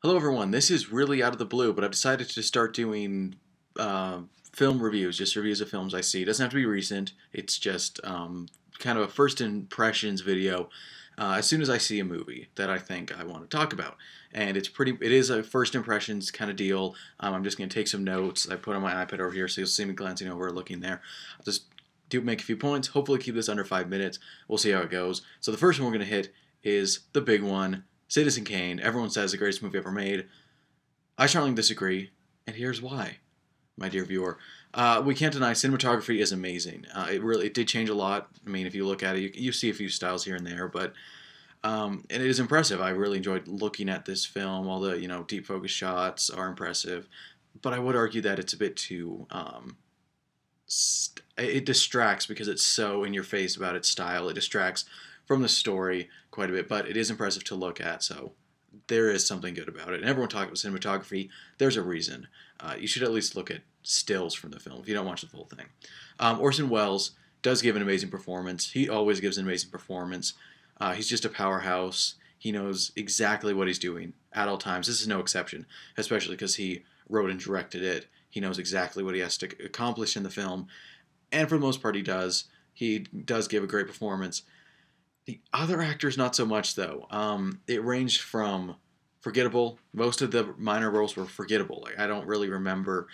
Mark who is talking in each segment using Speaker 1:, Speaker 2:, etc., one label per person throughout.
Speaker 1: Hello everyone, this is really out of the blue, but I've decided to start doing film reviews, just reviews of films I see. It doesn't have to be recent, it's just kind of a first impressions video as soon as I see a movie that I think I want to talk about. And it is a first impressions kind of deal. I'm just going to take some notes. I put on my iPad over here so you'll see me glancing over, looking there. I'll just make a few points, hopefully keep this under 5 minutes. We'll see how it goes. So the first one we're going to hit is the big one, Citizen Kane. Everyone says the greatest movie ever made. I strongly disagree, and here's why, my dear viewer. We can't deny cinematography is amazing. It did change a lot. I mean, if you look at it, you see a few styles here and there, but and it is impressive. I really enjoyed looking at this film. All the deep focus shots are impressive, but I would argue that it's a bit too. It distracts because it's so in your face about its style. It distracts from the story quite a bit, but it is impressive to look at. So there is something good about it. And everyone talks about cinematography. There's a reason. You should at least look at stills from the film if you don't watch the full thing. Orson Welles does give an amazing performance. He always gives an amazing performance. He's just a powerhouse. He knows exactly what he's doing at all times. This is no exception, especially because he wrote and directed it. He knows exactly what he has to accomplish in the film, and for the most part, he does. He does give a great performance. The other actors, not so much, though. It ranged from forgettable. Most of the minor roles were forgettable. Like, I don't really remember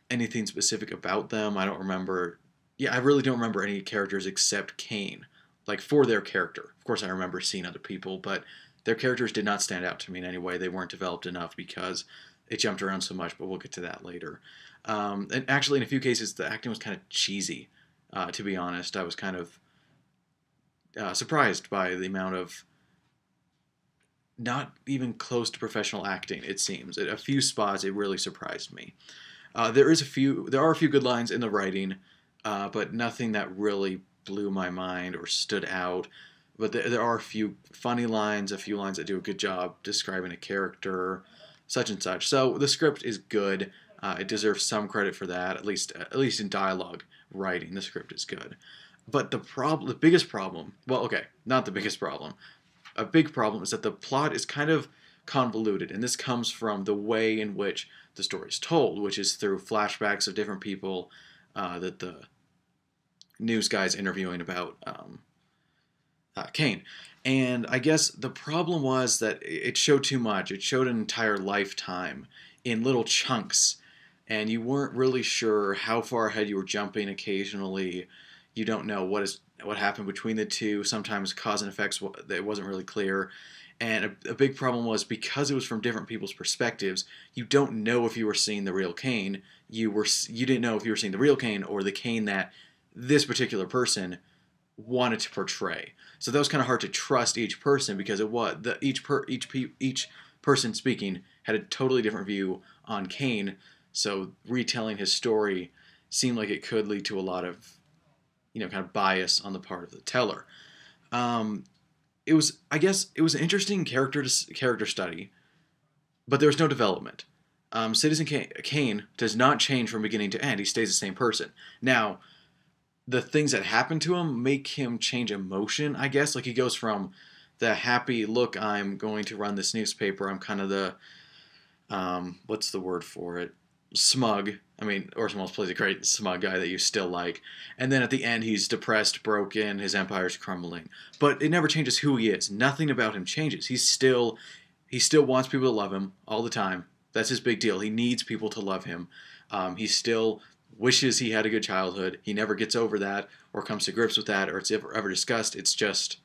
Speaker 1: anything specific about them. I don't remember. Yeah, I really don't remember any characters except Kane. Like, for their character. Of course, I remember seeing other people, but their characters did not stand out to me in any way. They weren't developed enough because it jumped around so much, but we'll get to that later. And actually, in a few cases, the acting was kind of cheesy, to be honest. I was kind of surprised by the amount of not even close to professional acting. It seems at a few spots it really surprised me. There are a few good lines in the writing, but nothing that really blew my mind or stood out. But there are a few funny lines, a few lines that do a good job describing a character, such and such. So the script is good. It deserves some credit for that. At least in dialogue writing, the script is good. But the biggest problem, well, okay, not the biggest problem. A big problem is that the plot is kind of convoluted, and this comes from the way in which the story is told, which is through flashbacks of different people that the news guy's interviewing about Kane. And I guess the problem was that it showed too much. It showed an entire lifetime in little chunks, and you weren't really sure how far ahead you were jumping occasionally. You don't know what happened between the two. Sometimes cause and effects, it wasn't really clear. And a big problem was because it was from different people's perspectives, you don't know if you were seeing the real Kane. You didn't know if you were seeing the real Kane or the Kane that this particular person wanted to portray. So that was kind of hard to trust each person because each person speaking had a totally different view on Kane. So retelling his story seemed like it could lead to a lot of kind of bias on the part of the teller. I guess it was an interesting character study, but there was no development. Citizen Kane does not change from beginning to end. He stays the same person. Now, the things that happen to him make him change emotion, I guess. Like, he goes from the happy, look, I'm going to run this newspaper, I'm kind of the, what's the word for it? Smug. I mean, Orson Welles plays a great smug guy that you still like. And then at the end, he's depressed, broken, his empire's crumbling. But it never changes who he is. Nothing about him changes. He still wants people to love him all the time. That's his big deal. He needs people to love him. He still wishes he had a good childhood. He never gets over that or comes to grips with that or it's ever discussed. It's just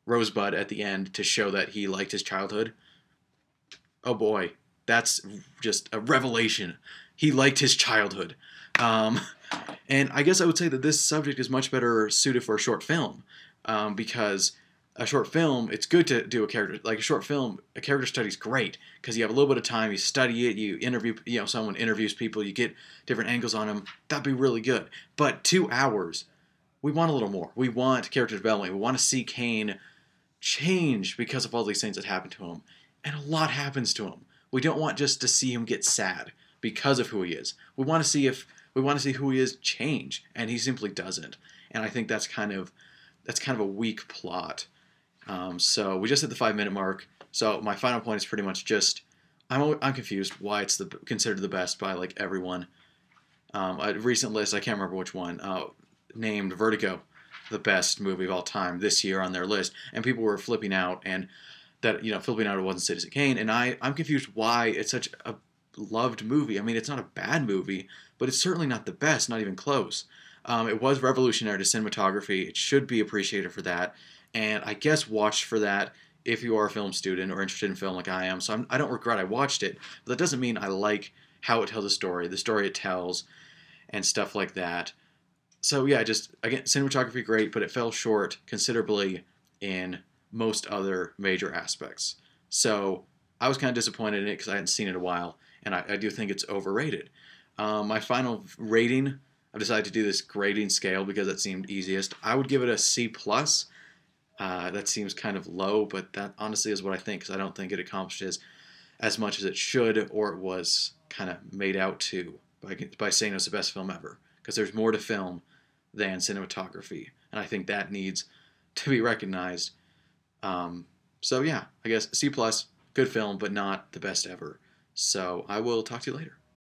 Speaker 1: Rosebud at the end to show that he liked his childhood. Oh boy, that's just a revelation. He liked his childhood. And I guess I would say that this subject is much better suited for a short film because a short film, it's good to do a character, like a short film, a character study is great because you have a little bit of time, you study it, you interview, someone interviews people, you get different angles on them. That'd be really good. But 2 hours, we want a little more. We want character development. We want to see Kane change because of all these things that happen to him. And a lot happens to him. We don't want just to see him get sad because of who he is. We want to see who he is change, and he simply doesn't. And I think that's kind of a weak plot. So we just hit the 5-minute mark. So my final point is pretty much just I'm confused why it's considered the best by like everyone. A recent list, I can't remember which one, named Vertigo the best movie of all time this year on their list, and people were flipping out, and that flipping out it wasn't Citizen Kane, and I'm confused why it's such a loved movie. I mean, it's not a bad movie, but it's certainly not the best, not even close. It was revolutionary to cinematography. It should be appreciated for that, and I guess watched for that if you are a film student or interested in film like I am. So I don't regret I watched it, but that doesn't mean I like how it tells the story it tells, and stuff like that. So yeah, just again, cinematography great, but it fell short considerably in most other major aspects. So I was kind of disappointed in it because I hadn't seen it in a while, and I do think it's overrated. My final rating, I've decided to do this grading scale because it seemed easiest. I would give it a C plus. That seems kind of low, but that honestly is what I think because I don't think it accomplishes as much as it should, or it was kind of made out to by saying it's the best film ever. Because there's more to film than cinematography, and I think that needs to be recognized. So yeah, I guess C plus, good film, but not the best ever. So I will talk to you later.